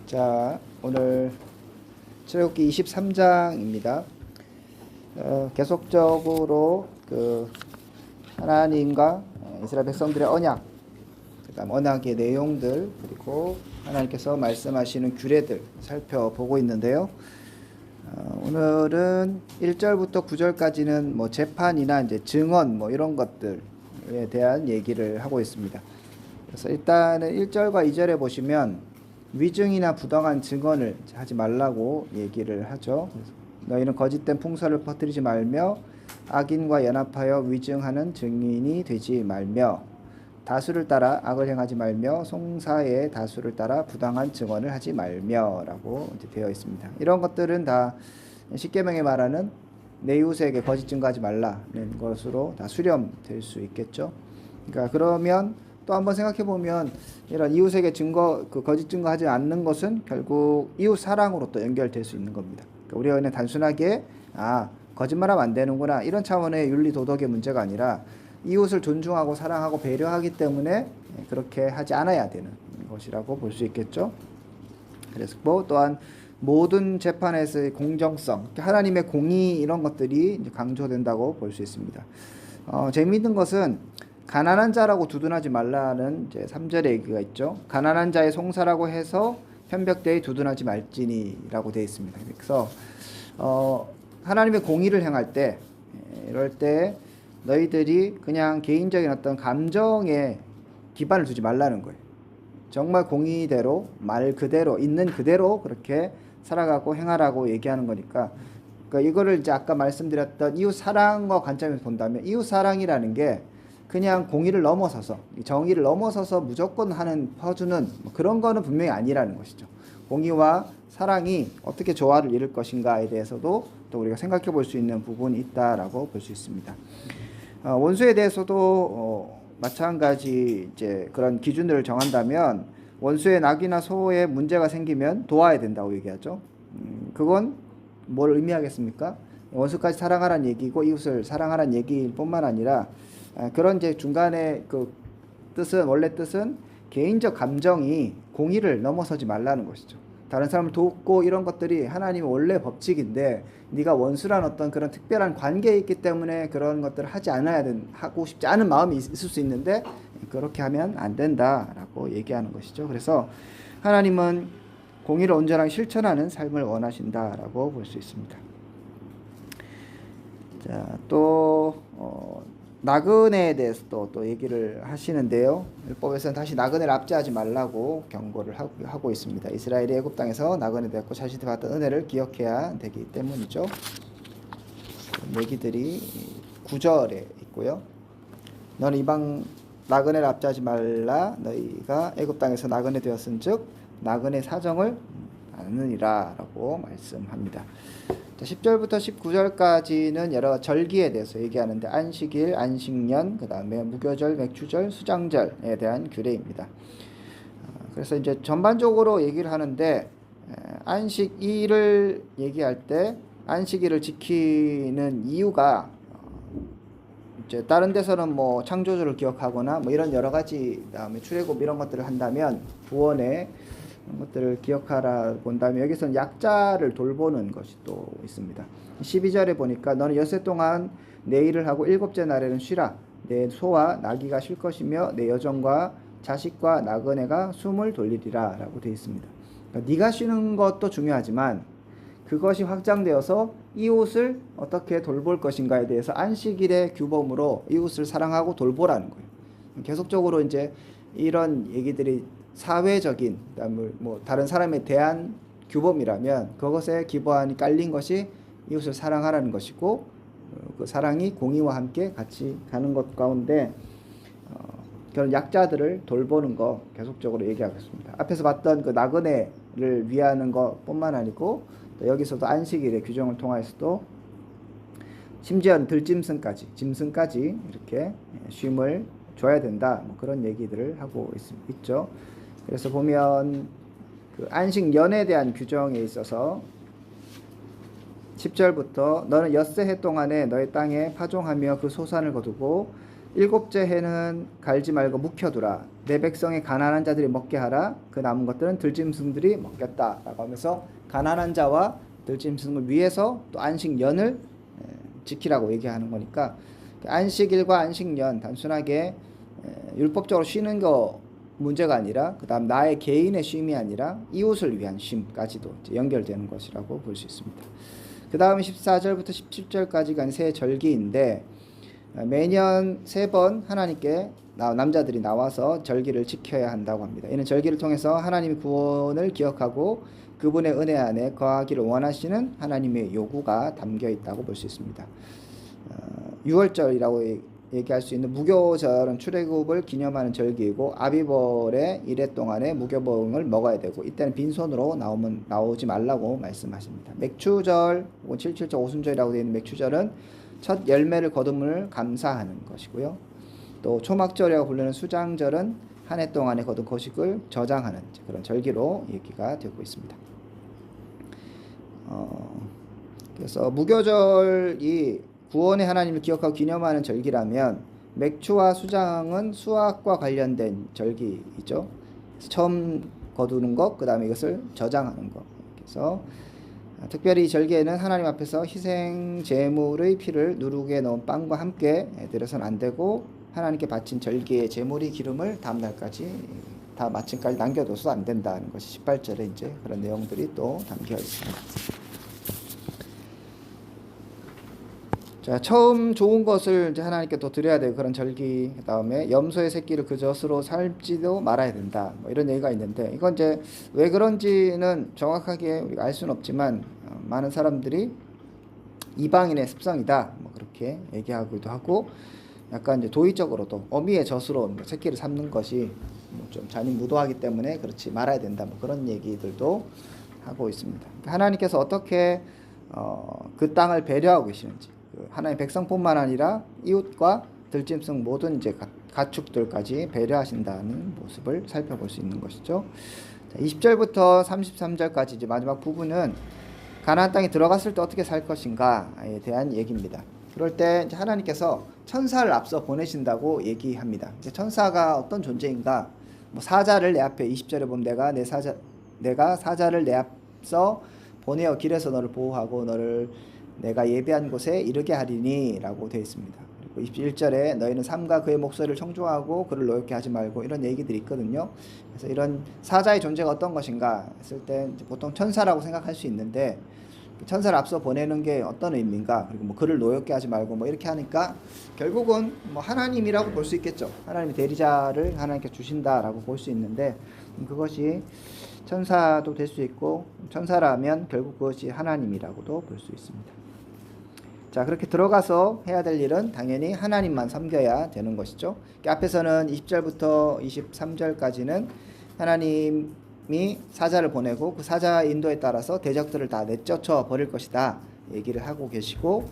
자, 오늘 출애굽기 23장입니다. 계속적으로 하나님과 이스라엘 백성들의 언약, 그다음 언약의 내용들, 그리고 하나님께서 말씀하시는 규례들 살펴보고 있는데요. 오늘은 1절부터 9절까지는 뭐 재판이나 이제 증언 뭐 이런 것들에 대한 얘기를 하고 있습니다. 그래서 일단은 1절과 2절에 보시면 위증이나 부당한 증언을 하지 말라고 얘기를 하죠. 너희는 거짓된 풍설을 퍼뜨리지 말며 악인과 연합하여 위증하는 증인이 되지 말며 다수를 따라 악을 행하지 말며 송사의 다수를 따라 부당한 증언을 하지 말며 라고 이제 되어 있습니다. 이런 것들은 다 십계명에 말하는 내 이웃에게 거짓 증거하지 말라는 것으로 다 수렴될 수 있겠죠. 그러니까 그러면 또 한번 생각해 보면 이런 이웃에게 거짓 증거하지 않는 것은 결국 이웃 사랑으로 또 연결될 수 있는 겁니다. 그러니까 우리가 그냥 단순하게 거짓말하면 안 되는구나 이런 차원의 윤리 도덕의 문제가 아니라 이웃을 존중하고 사랑하고 배려하기 때문에 그렇게 하지 않아야 되는 것이라고 볼 수 있겠죠. 그래서 또한 모든 재판에서의 공정성, 하나님의 공의 이런 것들이 강조된다고 볼 수 있습니다. 재미있는 것은 가난한 자라고 두둔하지 말라는 이제 3절의 얘기가 있죠. 가난한 자의 송사라고 해서 편벽되이 두둔하지 말지니라고 되어 있습니다. 그래서 하나님의 공의를 행할 때 이럴 때 너희들이 그냥 개인적인 어떤 감정에 기반을 두지 말라는 거예요. 정말 공의대로 말 그대로 있는 그대로 그렇게 살아가고 행하라고 얘기하는 거니까 그러니까 이거를 이제 아까 말씀드렸던 이웃 사랑과 관점에서 본다면 이웃 사랑이라는 게 그냥 공의를 넘어서서 정의를 넘어서서 무조건 하는 퍼주는 그런 거는 분명히 아니라는 것이죠. 공의와 사랑이 어떻게 조화를 이룰 것인가에 대해서도 또 우리가 생각해 볼 수 있는 부분이 있다라고 볼 수 있습니다. 원수에 대해서도 마찬가지 이제 그런 기준들을 정한다면 원수의 낙이나 소에 문제가 생기면 도와야 된다고 얘기하죠. 그건 뭘 의미하겠습니까? 원수까지 사랑하라는 얘기고 이웃을 사랑하라는 얘기일 뿐만 아니라 그런 이제 중간에 그 원래 뜻은 개인적 감정이 공의를 넘어서지 말라는 것이죠. 다른 사람을 돕고 이런 것들이 하나님의 원래 법칙인데 네가 원수란 어떤 그런 특별한 관계에 있기 때문에 그런 것들을 하고 싶지 않은 마음이 있을 수 있는데 그렇게 하면 안 된다라고 얘기하는 것이죠. 그래서 하나님은 공의를 온전하게 실천하는 삶을 원하신다라고 볼 수 있습니다. 자, 또 나그네에 대해서도 또 얘기를 하시는데요. 율법에서는 다시 나그네를 압제하지 말라고 경고를 하고 있습니다. 이스라엘이 애굽 땅에서 나그네 되었고 자신이 받던 은혜를 기억해야 되기 때문이죠. 얘기들이 9절에 있고요. 너는 이방 나그네를 압제하지 말라. 너희가 애굽 땅에서 나그네 되었은즉 나그네 사정을 아느니라 라고 말씀합니다. 10절부터 19절까지는 여러 절기에 대해서 얘기하는데 안식일, 안식년, 그 다음에 무교절, 맥주절, 수장절에 대한 규례입니다. 그래서 이제 전반적으로 얘기를 하는데 안식일을 얘기할 때 안식일을 지키는 이유가 이제 다른 데서는 뭐 창조주를 기억하거나 뭐 이런 여러 가지 그다음에 출애굽 이런 것들을 한다면 구원의 이런 것들을 기억하라 본다면 여기서는 약자를 돌보는 것이 또 있습니다. 12절에 보니까 너는 엿새 동안 내 일을 하고 일곱째 날에는 쉬라. 내 소와 나귀가 쉴 것이며 내 여종과 자식과 나그네가 숨을 돌리리라 라고 되어 있습니다. 그러니까 네가 쉬는 것도 중요하지만 그것이 확장되어서 이웃을 어떻게 돌볼 것인가에 대해서 안식일의 규범으로 이웃을 사랑하고 돌보라는 거예요. 계속적으로 이제 이런 얘기들이 사회적인 뭐 다른 사람에 대한 규범이라면 그것에 기반이 깔린 것이 이웃을 사랑하라는 것이고 그 사랑이 공의와 함께 같이 가는 것 가운데 그런 약자들을 돌보는 거 계속적으로 얘기하겠습니다. 앞에서 봤던 그 나그네를 위하는 것뿐만 아니고 또 여기서도 안식일의 규정을 통해서도 심지어는 짐승까지 이렇게 쉼을 줘야 된다. 뭐 그런 얘기들을 하고 있죠. 그래서 보면 그 안식년에 대한 규정에 있어서 10절부터 너는 엿새 해 동안에 너의 땅에 파종하며 그 소산을 거두고 일곱째 해는 갈지 말고 묵혀두라. 내 백성의 가난한 자들이 먹게 하라. 그 남은 것들은 들짐승들이 먹겠다 라고 하면서 가난한 자와 들짐승을 위해서 또 안식년을 지키라고 얘기하는 거니까, 안식일과 안식년 단순하게 율법적으로 쉬는 거 문제가 아니라, 그 다음 나의 개인의 쉼이 아니라 이웃을 위한 쉼까지도 연결되는 것이라고 볼 수 있습니다. 그 다음 14절부터 17절까지가 새 절기인데, 매년 3번 하나님께 남자들이 나와서 절기를 지켜야 한다고 합니다. 이는 절기를 통해서 하나님의 구원을 기억하고 그분의 은혜 안에 거하기를 원하시는 하나님의 요구가 담겨 있다고 볼 수 있습니다. 6월절이라고 얘기할 수 있는 무교절은 출애굽을 기념하는 절기이고, 아비벌의 이래 동안에 무교봉을 먹어야 되고, 이때는 빈손으로 나오지 말라고 말씀하십니다. 맥추절 혹은 77절 오순절이라고 되어 있는 맥추절은 첫 열매를 거둠을 감사하는 것이고요. 또 초막절이라고 부르는 수장절은 한 해 동안에 거둔 거식을 저장하는 그런 절기로 얘기가 되고 있습니다. 그래서 무교절이 구원의 하나님을 기억하고 기념하는 절기라면, 맥추와 수장은 수확과 관련된 절기이죠. 처음 거두는 것, 그 다음에 이것을 저장하는 것. 그래서 특별히 이 절기에는 하나님 앞에서 희생 제물의 피를 누룩에 넣은 빵과 함께 드려서는 안 되고, 하나님께 바친 절기의 제물이 기름을 다음 날까지 다 마침까지 남겨둬서 안 된다는 것이 18절에 이제 그런 내용들이 또 담겨 있습니다. 자, 처음 좋은 것을 이제 하나님께 또 드려야 되고, 그런 절기. 그다음에 염소의 새끼를 그 젖으로 삶지도 말아야 된다. 뭐 이런 얘기가 있는데, 이건 이제 왜 그런지는 정확하게 우리가 알 수는 없지만, 많은 사람들이 이방인의 습성이다, 뭐 그렇게 얘기하기도 하고, 약간 이제 도의적으로도 어미의 젖으로 새끼를 삶는 것이 좀 잔인무도하기 때문에 그렇지 말아야 된다, 뭐 그런 얘기들도 하고 있습니다. 하나님께서 어떻게 그 땅을 배려하고 계시는지, 하나님의 백성뿐만 아니라 이웃과 들짐승 모든 이제 가축들까지 배려하신다는 모습을 살펴볼 수 있는 것이죠. 20절부터 33절까지 이제 마지막 부분은 가나안 땅에 들어갔을 때 어떻게 살 것인가에 대한 얘기입니다. 그럴 때 이제 하나님께서 천사를 앞서 보내신다고 얘기합니다. 천사가 어떤 존재인가? 뭐 사자를 내 앞에, 20절에 보면 내가 사자를 내 앞서 보내어 길에서 너를 보호하고 너를 내가 예배한 곳에 이르게 하리니 라고 되어 있습니다. 그리고 21절에 너희는 삶과 그의 목소리를 청종하고 그를 노엽게 하지 말고, 이런 얘기들이 있거든요. 그래서 이런 사자의 존재가 어떤 것인가 했을 때 보통 천사라고 생각할 수 있는데, 천사를 앞서 보내는 게 어떤 의미인가, 그리고 뭐 그를 노엽게 하지 말고 뭐 이렇게 하니까 결국은 뭐 하나님이라고 볼 수 있겠죠. 하나님이 대리자를 하나님께 주신다라고 볼 수 있는데, 그것이 천사도 될 수 있고, 천사라면 결국 그것이 하나님이라고도 볼 수 있습니다. 자, 그렇게 들어가서 해야 될 일은 당연히 하나님만 섬겨야 되는 것이죠. 앞에서는 20절부터 23절까지는 하나님이 사자를 보내고 그 사자 인도에 따라서 대적들을 다 내쫓아 버릴 것이다 얘기를 하고 계시고,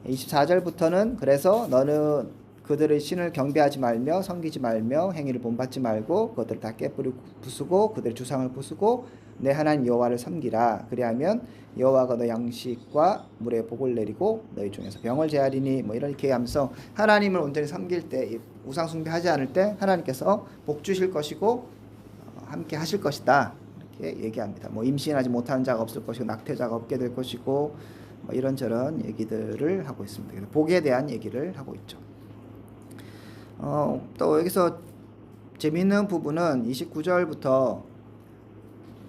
24절부터는 그래서 너는 그들의 신을 경배하지 말며 섬기지 말며 행위를 본받지 말고 그것들을 다 깨뿌리고 부수고 그들의 주상을 부수고 내 하나님 여호와를 섬기라. 그리하면 여호와가 너 양식과 물에 복을 내리고 너희 중에서 병을 제하리니, 뭐 이렇게 하면서 하나님을 온전히 섬길 때, 우상 숭배하지 않을 때 하나님께서 복 주실 것이고 함께 하실 것이다 이렇게 얘기합니다. 뭐 임신하지 못하는 자가 없을 것이고 낙태자가 없게 될 것이고 뭐 이런저런 얘기들을 하고 있습니다. 그래서 복에 대한 얘기를 하고 있죠. 또 여기서 재미있는 부분은 29절부터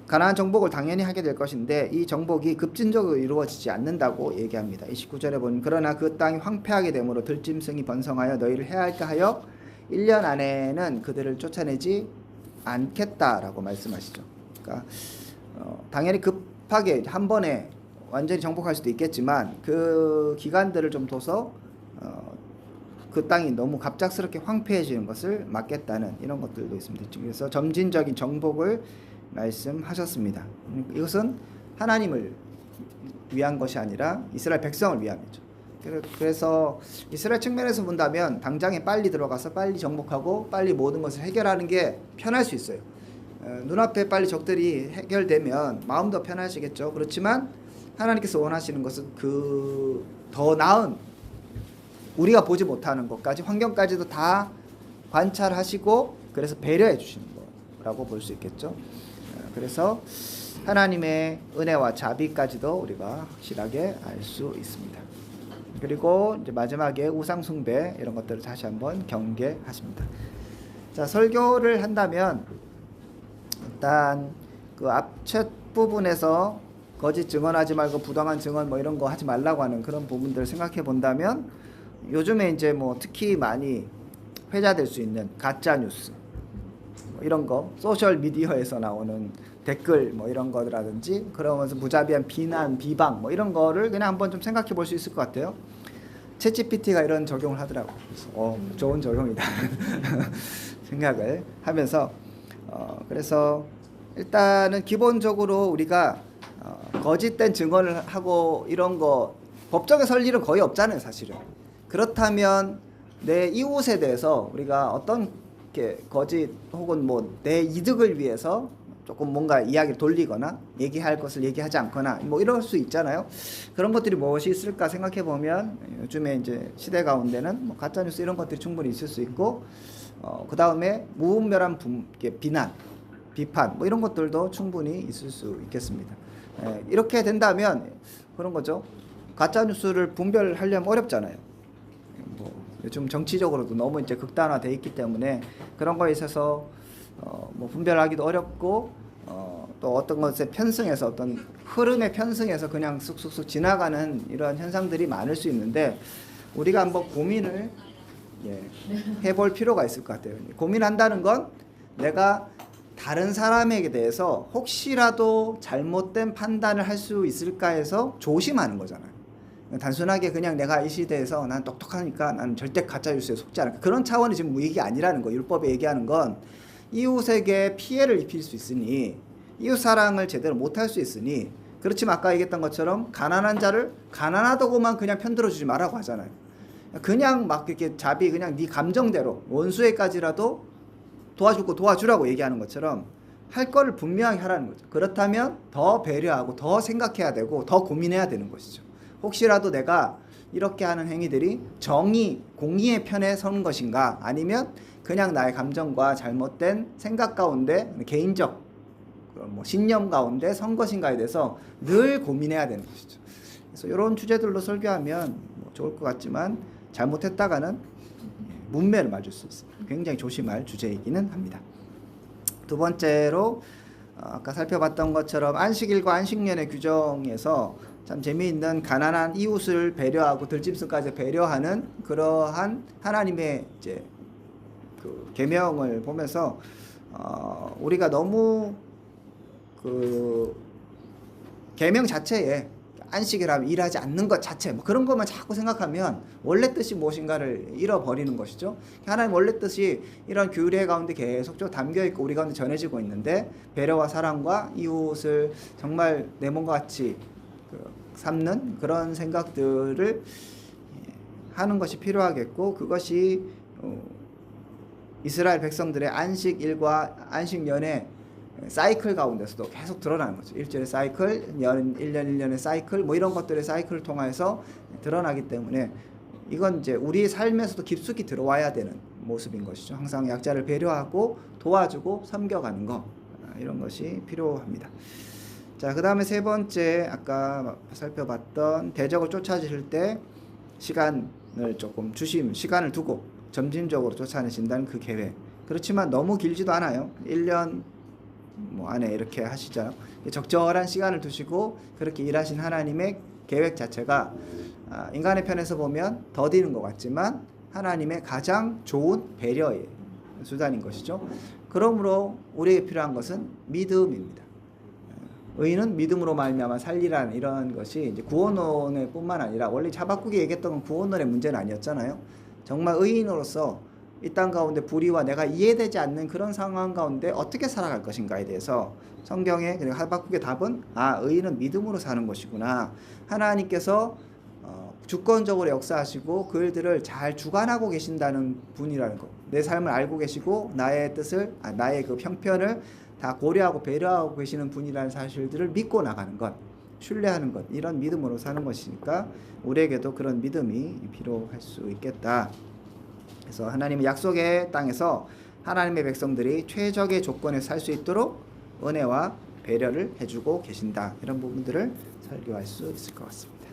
가나안 정복을 당연히 하게 될 것인데, 이 정복이 급진적으로 이루어지지 않는다고 얘기합니다. 29절에 보면 그러나 그 땅이 황폐하게 되므로 들짐승이 번성하여 너희를 해할까 하여 1년 안에는 그들을 쫓아내지 않겠다라고 말씀하시죠. 그러니까 당연히 급하게 한 번에 완전히 정복할 수도 있겠지만 그 기간들을 좀 둬서 그 땅이 너무 갑작스럽게 황폐해지는 것을 막겠다는 이런 것들도 있습니다. 그래서 점진적인 정복을 말씀하셨습니다. 이것은 하나님을 위한 것이 아니라 이스라엘 백성을 위함이죠. 그래서 이스라엘 측면에서 본다면 당장에 빨리 들어가서 빨리 정복하고 빨리 모든 것을 해결하는 게 편할 수 있어요. 눈앞에 빨리 적들이 해결되면 마음도 편하시겠죠. 그렇지만 하나님께서 원하시는 것은 그 더 나은 우리가 보지 못하는 것까지 환경까지도 다 관찰하시고 그래서 배려해 주시는 거라고 볼 수 있겠죠. 그래서 하나님의 은혜와 자비까지도 우리가 확실하게 알 수 있습니다. 그리고 이제 마지막에 우상 숭배 이런 것들을 다시 한번 경계하십니다. 자, 설교를 한다면 일단 그 앞첫 부분에서 거짓 증언하지 말고 부당한 증언 뭐 이런 거 하지 말라고 하는 그런 부분들을 생각해 본다면 요즘에 이제 뭐 특히 많이 회자될 수 있는 가짜 뉴스 뭐 이런 거 소셜 미디어에서 나오는 댓글 뭐 이런 거라든지 그러면서 무자비한 비난 비방 뭐 이런 거를 그냥 한번 좀 생각해 볼 수 있을 것 같아요. 챗GPT가 이런 적용을 하더라고요. 좋은 적용이다 생각을 하면서 그래서 일단은 기본적으로 우리가 거짓된 증언을 하고 이런 거 법정에 설 일은 거의 없잖아요, 사실은. 그렇다면 내 이웃에 대해서 우리가 어떤 게 거짓 혹은 뭐 내 이득을 위해서 조금 뭔가 이야기를 돌리거나 얘기할 것을 얘기하지 않거나 뭐 이럴 수 있잖아요. 그런 것들이 무엇이 있을까 생각해 보면 요즘에 이제 시대 가운데는 뭐 가짜 뉴스 이런 것들이 충분히 있을 수 있고 그 다음에 무분별한 비난, 비판 뭐 이런 것들도 충분히 있을 수 있겠습니다. 이렇게 된다면 그런 거죠. 가짜 뉴스를 분별하려면 어렵잖아요. 뭐 요즘 정치적으로도 너무 이제 극단화돼 있기 때문에 그런 거에 있어서 뭐 분별하기도 어렵고 또 어떤 것에 편승해서 어떤 흐름에 편승해서 그냥 쑥쑥쑥 지나가는 이런 현상들이 많을 수 있는데 우리가 한번 고민을 해볼 필요가 있을 것 같아요. 고민한다는 건 내가 다른 사람에게 대해서 혹시라도 잘못된 판단을 할 수 있을까 해서 조심하는 거잖아요. 단순하게 그냥 내가 이 시대에서 난 똑똑하니까 난 절대 가짜뉴스에 속지 않을까 그런 차원이 지금 얘기 아니라는 거예요. 율법에 얘기하는 건 이웃에게 피해를 입힐 수 있으니 이웃 사랑을 제대로 못할 수 있으니 그렇지만 아까 얘기했던 것처럼 가난한 자를 가난하다고만 그냥 편들어주지 말라고 하잖아요. 그냥 막 이렇게 자비 그냥 네 감정대로 원수에까지라도 도와줄 거 도와주라고 얘기하는 것처럼 할 거를 분명하게 하라는 거죠. 그렇다면 더 배려하고 더 생각해야 되고 더 고민해야 되는 것이죠. 혹시라도 내가 이렇게 하는 행위들이 정의, 공의의 편에 서는 것인가 아니면 그냥 나의 감정과 잘못된 생각 가운데 개인적 뭐 신념 가운데 선 것인가에 대해서 늘 고민해야 되는 것이죠. 그래서 이런 주제들로 설교하면 뭐 좋을 것 같지만 잘못했다가는 문매를 맞을 수 있습니다. 굉장히 조심할 주제이기는 합니다. 두 번째로 아까 살펴봤던 것처럼 안식일과 안식년의 규정에서 참 재미있는 가난한 이웃을 배려하고 들짐승까지 배려하는 그러한 하나님의 이제 그 계명을 보면서 우리가 너무 그 계명 자체에 안식이라면 일하지 않는 것 자체 뭐 그런 것만 자꾸 생각하면 원래 뜻이 무엇인가를 잃어버리는 것이죠. 하나님 원래 뜻이 이런 규례 가운데 계속적으로 담겨있고 우리 가운데 전해지고 있는데 배려와 사랑과 이웃을 정말 내 몸과 같이 삼는 그런 생각들을 하는 것이 필요하겠고 그것이 이스라엘 백성들의 안식일과 안식년의 사이클 가운데서도 계속 드러나는 거죠. 일주일의 사이클, 1년 1년의 사이클 뭐 이런 것들의 사이클을 통해서 드러나기 때문에 이건 이제 우리의 삶에서도 깊숙이 들어와야 되는 모습인 것이죠. 항상 약자를 배려하고 도와주고 섬겨가는 거 이런 것이 필요합니다. 자, 그 다음에 세 번째 아까 살펴봤던 대적을 쫓아주실 때 시간을 조금 시간을 두고 점진적으로 쫓아내신다는 그 계획. 그렇지만 너무 길지도 않아요. 1년 뭐 안에 이렇게 하시죠. 적절한 시간을 두시고 그렇게 일하신 하나님의 계획 자체가 인간의 편에서 보면 더디는 것 같지만 하나님의 가장 좋은 배려의 수단인 것이죠. 그러므로 우리에게 필요한 것은 믿음입니다. 의인은 믿음으로 말미암아 살리라는 이런 것이 이제 구원론의 뿐만 아니라 원래 하박국이 얘기했던 건 구원론의 문제는 아니었잖아요. 정말 의인으로서 이 땅 가운데 불의와 내가 이해되지 않는 그런 상황 가운데 어떻게 살아갈 것인가에 대해서 성경의 그리고 하박국의 답은 의인은 믿음으로 사는 것이구나. 하나님께서 주권적으로 역사하시고 그 일들을 잘 주관하고 계신다는 분이라는 것. 내 삶을 알고 계시고 나의 뜻을 나의 그 형편을 다 고려하고 배려하고 계시는 분이라는 사실들을 믿고 나가는 것. 신뢰하는 것, 이런 믿음으로 사는 것이니까 우리에게도 그런 믿음이 필요할 수 있겠다. 그래서 하나님의 약속의 땅에서 하나님의 백성들이 최적의 조건에 살 수 있도록 은혜와 배려를 해주고 계신다. 이런 부분들을 설교할 수 있을 것 같습니다.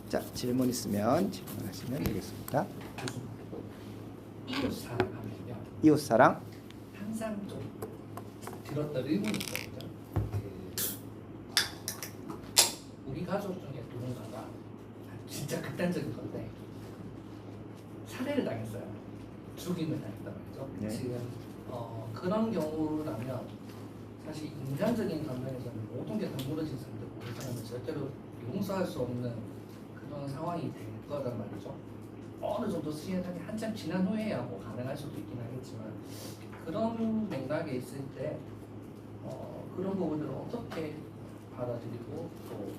자, 질문 있으면 질문하시면 되겠습니다. 이웃 사랑하면요. 이웃 사랑. 항상 좀 들었던 의문이 있거든요. 우리 가족 중에 누군가가 진짜 극단적인 건데 살해를 당했어요. 죽임을 당했단 말이죠. 네. 지금 그런 경우라면 사실 인간적인 감정에서는 모든 게 다 무너진 상태고 그 사람은 절대로 용서할 수 없는 그런 상황이 될 거란 말이죠. 어느 정도 시간이 한참 지난 후에야 뭐 가능할 수도 있긴 하겠지만 그런 맥락에 있을 때 그런 부분들을 어떻게 받아들이고 또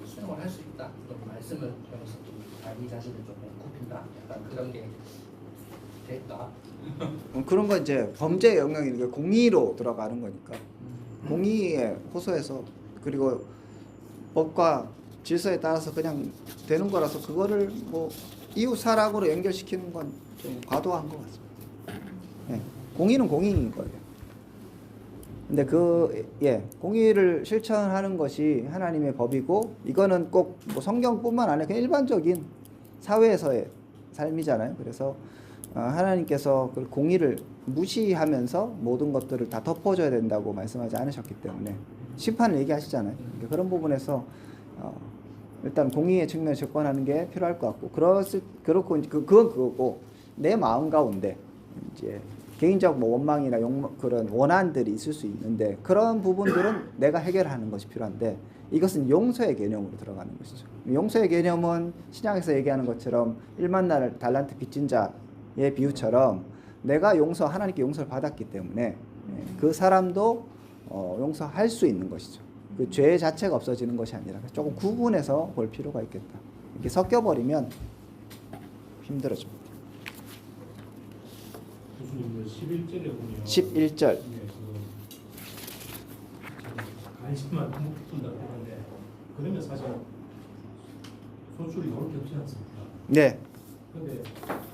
수용을 할 수 있다 이런 말씀을 통해서 좀 자기 자신을 좀 굽힌다 약간 그런 게 될까? 그런 건 이제 범죄의 영역이니까 공의로 들어가는 거니까 공의에 호소해서 그리고 법과 질서에 따라서 그냥 되는 거라서 그거를 뭐 이웃 사랑으로 연결시키는 건 좀 과도한 것 같습니다. 예, 공의는 공의인 거예요. 근데 공의를 실천하는 것이 하나님의 법이고 이거는 꼭 뭐 성경뿐만 아니라 그냥 일반적인 사회에서의 삶이잖아요. 그래서 하나님께서 그 공의를 무시하면서 모든 것들을 다 덮어줘야 된다고 말씀하지 않으셨기 때문에 심판을 얘기하시잖아요. 그러니까 그런 부분에서 일단 공의의 측면을 접근하는 게 필요할 것 같고 그렇고 그건 그거고 내 마음 가운데 이제 개인적 뭐 원망이나 그런 원한들이 있을 수 있는데 그런 부분들은 내가 해결하는 것이 필요한데 이것은 용서의 개념으로 들어가는 것이죠. 용서의 개념은 신약에서 얘기하는 것처럼 1만 달란트 빚진 자의 비유처럼 내가 하나님께 용서를 받았기 때문에 그 사람도 용서할 수 있는 것이죠. 그 죄 자체가 없어지는 것이 아니라 조금 구분해서 볼 필요가 있겠다. 이렇게 섞여버리면 힘들어집니다. 교수님 11절에 보면 11절. 관심만 너무 깊은다고 하는데 그러면 사실 소출이 나올 게 없지 않습니까? 네. 근데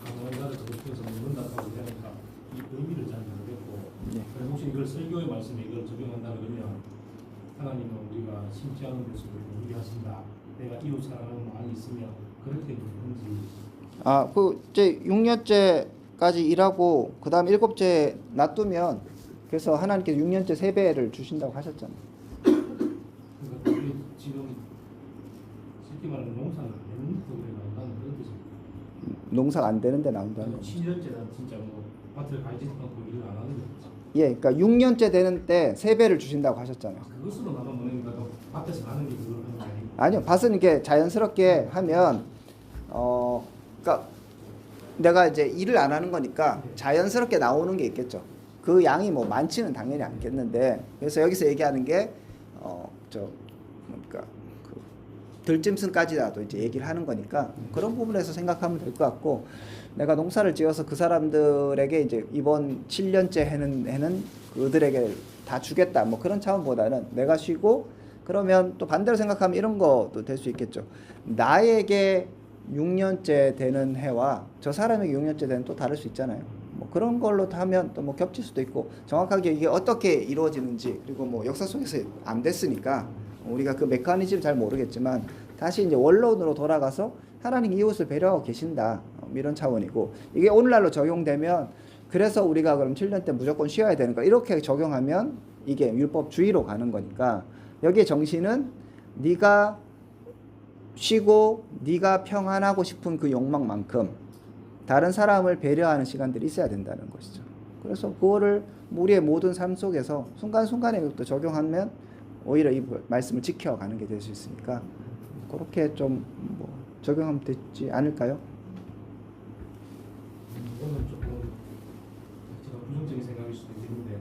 가난한 자를 그렇게해서 먹는다고 하니까 이 의미를 잘 모르겠고 네. 그럼 혹시 이걸 설교의 말씀에 이걸 적용한다 그러면 하나님은 우리가 심지 않은 모습을 공개하신다. 내가 이웃 사랑하는 마음이 있으면 그렇게 되는지. 이제 6년째까지 일하고 그다음 7째 놔두면 그래서 하나님께서 6년째 3배를 주신다고 하셨잖아요. 그러니까 우리 지금 쉽게 말하면 농사를 안 되는 프로그램이 나온다는 그런 뜻입니다. 농사가 안 되는데 나온다는 거. 7년째는 진짜 뭐 밭을 갈지도 않고 일을 안 하는 거죠. 예, 그러니까 6년째 되는 때 3배를 주신다고 하셨잖아요. 그것으로 나가 보내니까 밭에서 하는 게 그걸 하는 게 아니고. 아니요, 밭은 이렇게 자연스럽게 하면 그러니까 내가 이제 일을 안 하는 거니까 자연스럽게 나오는 게 있겠죠. 그 양이 뭐 많지는 당연히 않겠는데 그래서 여기서 얘기하는 게 그러니까 그 들짐승까지라도 이제 얘기를 하는 거니까 그런 부분에서 생각하면 될 것 같고 내가 농사를 지어서 그 사람들에게 이제 이번 7년째 해는 그들에게 다 주겠다 뭐 그런 차원보다는 내가 쉬고 그러면 또 반대로 생각하면 이런 것도 될 수 있겠죠. 나에게 6년째 되는 해와 저 사람에게 6년째 되는 또 다를 수 있잖아요. 뭐 그런 걸로 하면 또 뭐 겹칠 수도 있고 정확하게 이게 어떻게 이루어지는지 그리고 뭐 역사 속에서 안 됐으니까 우리가 그 메커니즘을 잘 모르겠지만 다시 이제 원론으로 돌아가서 하나님 이웃을 배려하고 계신다 이런 차원이고 이게 오늘날로 적용되면 그래서 우리가 그럼 7년 때 무조건 쉬어야 되는가 이렇게 적용하면 이게 율법주의로 가는 거니까 여기에 정신은 네가 쉬고 네가 평안하고 싶은 그 욕망만큼 다른 사람을 배려하는 시간들이 있어야 된다는 것이죠. 그래서 그거를 우리의 모든 삶 속에서 순간순간에 또 적용하면 오히려 이 말씀을 지켜가는 게 될 수 있으니까 그렇게 좀 뭐 적용하면 되지 않을까요? 이거는 조금 제가 부정적인 생각일 수도 있는데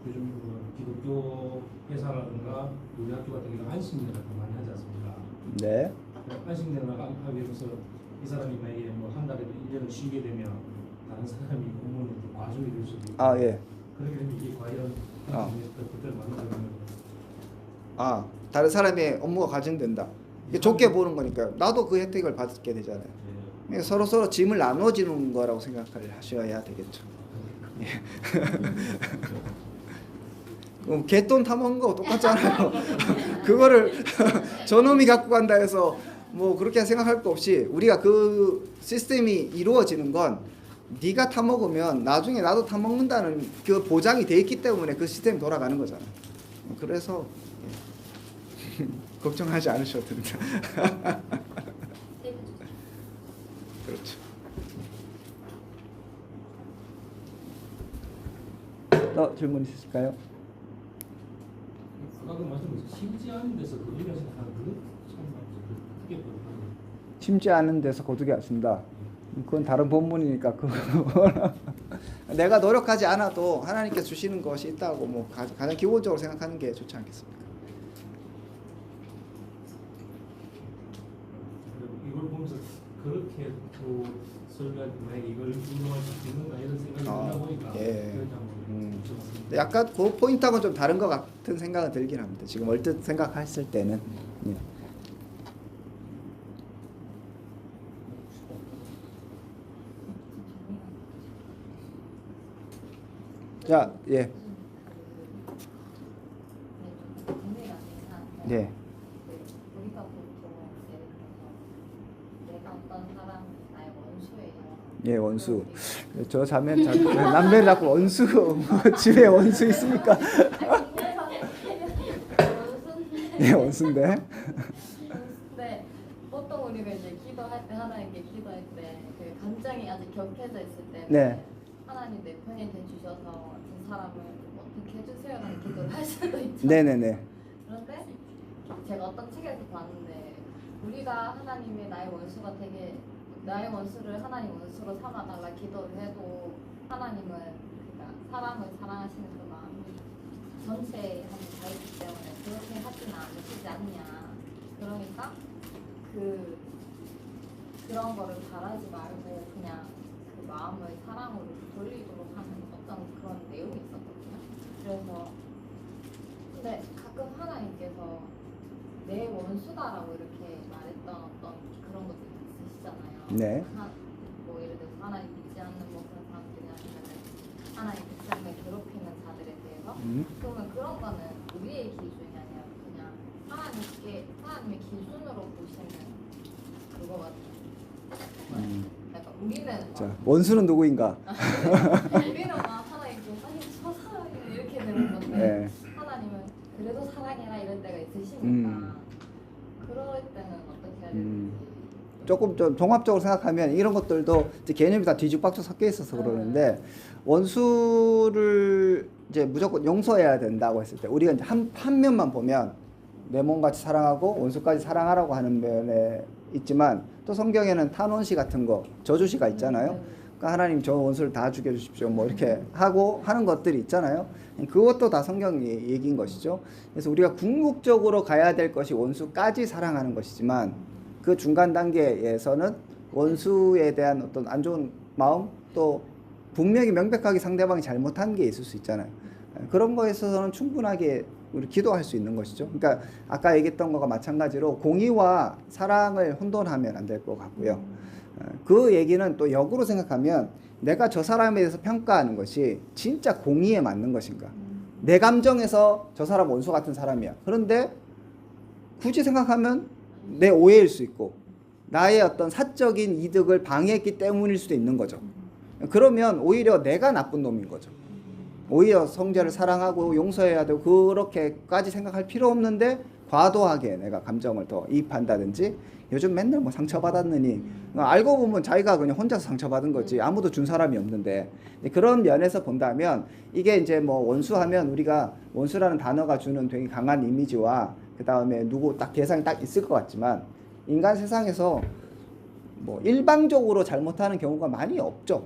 요즘 기독교 회사라든가 우리 학교 같은 경우 안식년을 많이 하지 않습니까? 네. 안식년을 하기 위해서 이 사람이 만약에 뭐 한 달에 1년을 쉬게 되면 다른 사람이 공무원한테 과중이 될 수도 있고 예. 그렇게 되면 이게 과연 그때를 만나면 다른 사람의 업무가 가중된다. 이게 좋게 보는 거니까 나도 그 혜택을 받게 되잖아요. 그러니까 서로 짐을 나눠지는 거라고 생각을 하셔야 되겠죠. 예. 그럼 개돈 타먹은 거 똑같잖아요. 그거를 저놈이 갖고 간다 해서 뭐 그렇게 생각할 거 없이 우리가 그 시스템이 이루어지는 건 네가 타먹으면 나중에 나도 타먹는다는 그 보장이 돼 있기 때문에 그 시스템이 돌아가는 거잖아요. 그래서 걱정하지 않으셔도 됩니다. 그렇죠. 또 질문 있으실까요? 아까 그 말씀드린 심지 않은 데서 거두게 하시는 그참 크게 보여요. 심지 않은 데서 거두게 하신다. 그건 다른 본문이니까 그 내가 노력하지 않아도 하나님께서 주시는 것이 있다고 뭐 가장 기본적으로 생각하는 게 좋지 않겠습니까? 이걸 보면서 그렇게 또 설교할 때 만약에 이걸 운용할 수 있는가 이런 생각이 들다 보니까 예. 여쭤봤습니다. 약간 그 포인트하고는 좀 다른 것 같은 생각은 들긴 합니다. 지금 얼뜻 생각했을 때는. 예. 자, 예. 네. 우리가 보통 예를 들어서 내가 어떤 사람이 나의 원수예요. 예, 원수. 저 자면 남매를 자꾸 원수, 집에 원수 있습니까? 예, 원수인데. 근데 보통 우리가 이제 기도할 때 하나님께 기도할 때 그 감정이 아직 격해져 있을 때 네. 하나님 내 편이 돼 주셔서 저 사람을 어떻게 해주세요라는 기도를 할 수도 있죠. 네네네. 그런데 제가 어떤 책에서 봤는데 우리가 하나님의 나의 원수가 되게 나의 원수를 하나님 원수로 삼아달라 기도를 해도 하나님은 그러니까 사람을 사랑하시는 그 마음이 전체에 한번 다 있기 때문에 그렇게 하지는 않으시지 않냐. 그러니까 그런 거를 바라지 말고 그냥 그 마음을 사랑으로 돌리도록 하는 어떤 그런 내용이 있었거든요. 그래서 근데 가끔 하나님께서 내 원수다라고 이렇게 말했던 어떤 그런 것들이 있으시잖아요. 네. 뭐 예를 들어서 하나님 믿지 않는 뭐 그런 사람들이 아니면 하나님 백성을 괴롭히는 자들에 대해서 그러면 그런 거는 우리의 기준이 아니라 그냥 하나님의 기준으로 보시는 그거 같아요. 약간 우리는 자, 원수는 누구인가? 우리는 막 하나님께 아니 저 사람이 이렇게 되는 건데 네. 하나님은 그래도 사랑해라 이럴 때가 있으시니까 그럴 때는 어떻게 해야 되는지 조금 좀 종합적으로 생각하면 이런 것들도 이제 개념이 다 뒤죽박죽 섞여 있어서 그러는데 원수를 이제 무조건 용서해야 된다고 했을 때 우리가 이제 한 면만 보면 내 몸같이 사랑하고 원수까지 사랑하라고 하는 면에 있지만 또 성경에는 탄원시 같은 거 저주시가 있잖아요. 그러니까 하나님 저 원수를 다 죽여주십시오 뭐 이렇게 하고 하는 것들이 있잖아요. 그것도 다 성경 얘기인 것이죠. 그래서 우리가 궁극적으로 가야 될 것이 원수까지 사랑하는 것이지만 그 중간 단계에서는 원수에 대한 어떤 안 좋은 마음 또 분명히 명백하게 상대방이 잘못한 게 있을 수 있잖아요. 그런 거에 있어서는 충분하게 우리 기도할 수 있는 것이죠. 그러니까 아까 얘기했던 거가 마찬가지로 공의와 사랑을 혼돈하면 안 될 것 같고요. 그 얘기는 또 역으로 생각하면 내가 저 사람에 대해서 평가하는 것이 진짜 공의에 맞는 것인가. 내 감정에서 저 사람 원수 같은 사람이야. 그런데 굳이 생각하면 내 오해일 수 있고 나의 어떤 사적인 이득을 방해했기 때문일 수도 있는 거죠. 그러면 오히려 내가 나쁜 놈인 거죠. 오히려 성자를 사랑하고 용서해야 되고 그렇게까지 생각할 필요 없는데 과도하게 내가 감정을 더 이입한다든지 요즘 맨날 뭐 상처받았느니 알고 보면 자기가 그냥 혼자서 상처받은 거지 아무도 준 사람이 없는데 그런 면에서 본다면 이게 이제 뭐 원수하면 우리가 원수라는 단어가 주는 되게 강한 이미지와 그 다음에 누구 딱 대상이 딱 있을 것 같지만 인간 세상에서 뭐 일방적으로 잘못하는 경우가 많이 없죠.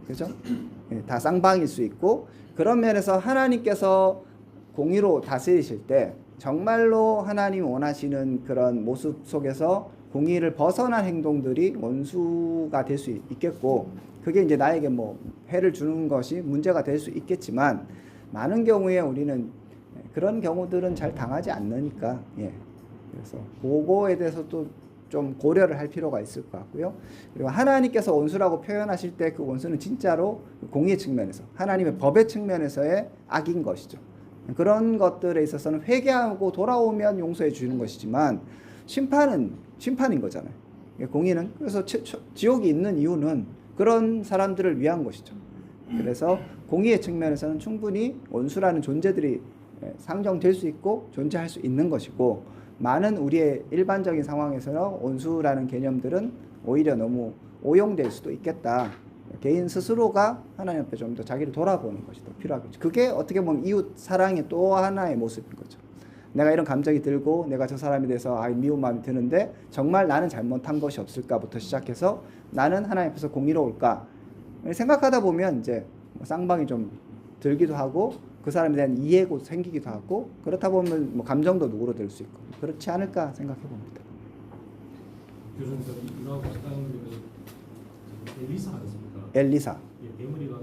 그죠? 다 쌍방일 수 있고 그런 면에서 하나님께서 공의로 다스리실 때 정말로 하나님 원하시는 그런 모습 속에서 공의를 벗어난 행동들이 원수가 될 수 있겠고 그게 이제 나에게 뭐 해를 주는 것이 문제가 될 수 있겠지만 많은 경우에 우리는 그런 경우들은 잘 당하지 않으니까 그래서 그거에 대해서도 좀 고려를 할 필요가 있을 것 같고요. 그리고 하나님께서 원수라고 표현하실 때 그 원수는 진짜로 공의 측면에서 하나님의 법의 측면에서의 악인 것이죠. 그런 것들에 있어서는 회개하고 돌아오면 용서해 주는 것이지만 심판은 심판인 거잖아요. 공의는 그래서 지옥이 있는 이유는 그런 사람들을 위한 것이죠. 그래서 공의의 측면에서는 충분히 원수라는 존재들이 상정될 수 있고 존재할 수 있는 것이고 많은 우리의 일반적인 상황에서는 원수라는 개념들은 오히려 너무 오용될 수도 있겠다. 개인 스스로가 하나님 앞에 좀 더 자기를 돌아보는 것이 더 필요하겠죠. 그게 어떻게 보면 이웃 사랑의 또 하나의 모습인 거죠. 내가 이런 감정이 들고 내가 저 사람에 대해서 미운 마음이 드는데 정말 나는 잘못한 것이 없을까부터 시작해서 나는 하나님 앞에서 공의로울까 생각하다 보면 이제 쌍방이 좀 들기도 하고 그 사람에 대한 이해가 생기기도 하고 그렇다 보면 뭐 감정도 누그러들 수 있고 그렇지 않을까 생각해 봅니다. 교수님 이거하고 식당님은 엘리사 아니십니까? 엘리사. 대머리가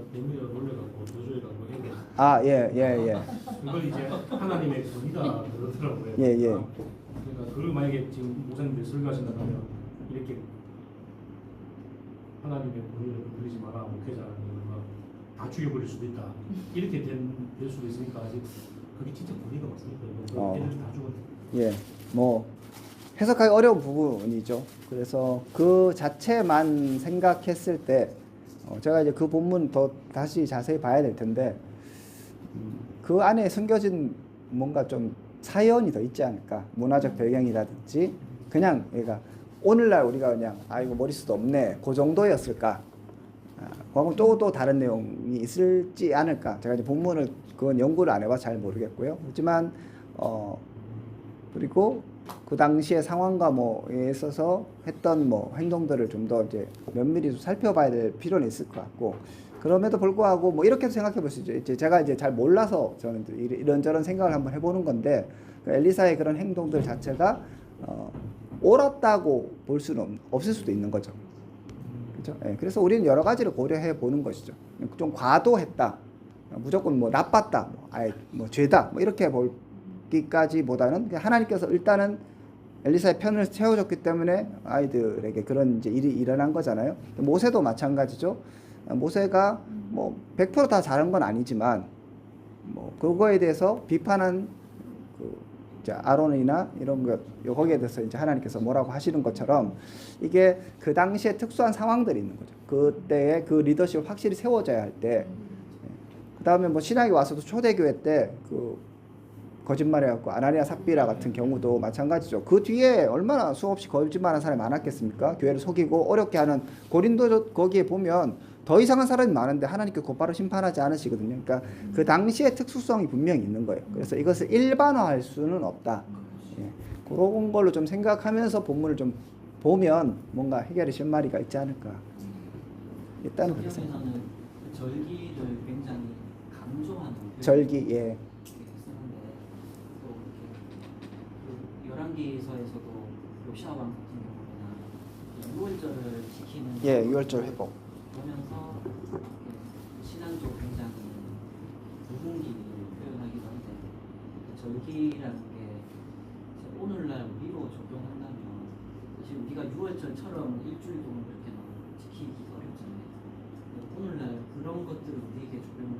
놀래갖고 도저해갖고 해야 그걸 이제 하나님의 권위다 그러더라고요. 그러니까 그걸 만약에 지금 목사님들 설교하신다면 이렇게 하나님의 권위를 건드리지 마라 목회자 다 죽여버릴 수도 있다 이렇게 될 수도 있으니까 아직 그게 진짜 권위가 맞습니까? 애들 다 죽었는데. 뭐 해석하기 어려운 부분이죠. 그래서 그 자체만 생각했을 때 제가 이제 그 본문 더 다시 자세히 봐야 될 텐데 그 안에 숨겨진 뭔가 좀 사연이 더 있지 않을까. 문화적 배경이라든지 그냥 얘가 오늘날 우리가 그냥 이거 머릿수도 없네 그 정도였을까. 그럼 또 다른 내용이 있을지 않을까. 제가 이제 본문을 그건 연구를 안 해봐서 잘 모르겠고요. 하지만 그리고 그 당시의 상황과 뭐에 있어서 했던 뭐 행동들을 좀 더 이제 면밀히 살펴봐야 될 필요는 있을 것 같고 그럼에도 불구하고 뭐 이렇게도 생각해 볼 수 있죠. 이제 제가 이제 잘 몰라서 저는 이런저런 생각을 한번 해보는 건데 그 엘리사의 그런 행동들 자체가 옳았다고 볼 수는 없을 수도 있는 거죠. 그렇죠? 그래서 우리는 여러 가지를 고려해 보는 것이죠. 좀 과도했다, 무조건 뭐 나빴다, 뭐 죄다, 뭐 이렇게 보기까지보다는 하나님께서 일단은 엘리사의 편을 세워줬기 때문에 아이들에게 그런 이제 일이 일어난 거잖아요. 모세도 마찬가지죠. 모세가 뭐 100% 다 잘한 건 아니지만 뭐 그거에 대해서 비판한 이제 아론이나 이런 것 거기에 대해서 이제 하나님께서 뭐라고 하시는 것처럼 이게 그 당시에 특수한 상황들이 있는 거죠. 그때의 그 리더십을 확실히 세워져야 할 때. 그 다음에 뭐 신학이 와서도 초대교회 때 그 거짓말해갖고 아나니아 삽비라 같은 경우도 마찬가지죠. 그 뒤에 얼마나 수없이 거짓말하는 사람이 많았겠습니까? 교회를 속이고 어렵게 하는 고린도 거기에 보면 더 이상한 사람이 많은데 하나님께 곧바로 심판하지 않으시거든요. 그러니까 그 당시의 특수성이 분명히 있는 거예요. 그래서 이것을 일반화할 수는 없다. 그런 걸로 좀 생각하면서 본문을 좀 보면 뭔가 해결의 실마리가 있지 않을까. 일단은 그렇게 생각합니다. 절기를 굉장히 강조하는 절기 쓰는데 또 이렇게 열왕기서에서도 요시아왕 같은 경우나 유월절을 지키는 유월절 회복 보면서 신앙적으로 굉장히 불공기를 표현하기도 한데 절기라는 게 오늘날 우리로 적용한다면 사실 우리가 유월절처럼 일주일 동안 그렇게 지키기가 어렵잖아요. 오늘날 그런 것들을 우리에게 적용을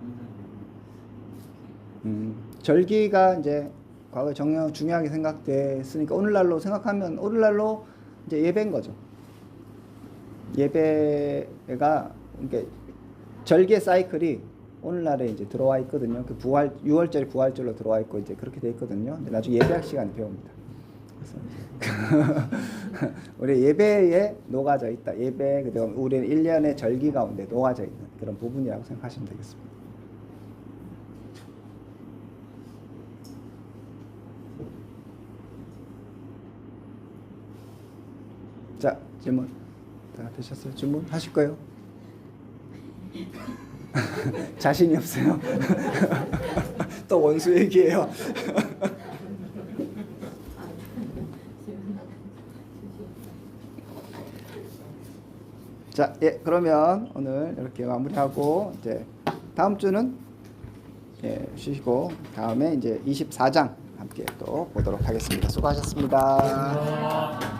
한다면 절기가 이제 과거 중요하게 생각됐으니까 오늘날로 생각하면 오늘날로 이제 예배인 거죠. 예배가 이게 절기의 사이클이 오늘날에 이제 들어와 있거든요. 그 부활 6월절이 부활절로 들어와 있고 이제 그렇게 돼 있거든요. 나중에 예배학 시간에 배웁니다. 그래서 우리 예배에 녹아져 있다. 예배 그다음 우리는 1년의 절기 가운데 녹아져 있는 그런 부분이라고 생각하시면 되겠습니다. 자, 질문 다 되셨어요? 질문 하실 거예요? 자신이 없어요. 또 원수 얘기해요. 자, 그러면 오늘 이렇게 마무리하고 이제 다음 주는 예, 쉬시고 다음에 이제 24장 함께 또 보도록 하겠습니다. 수고하셨습니다.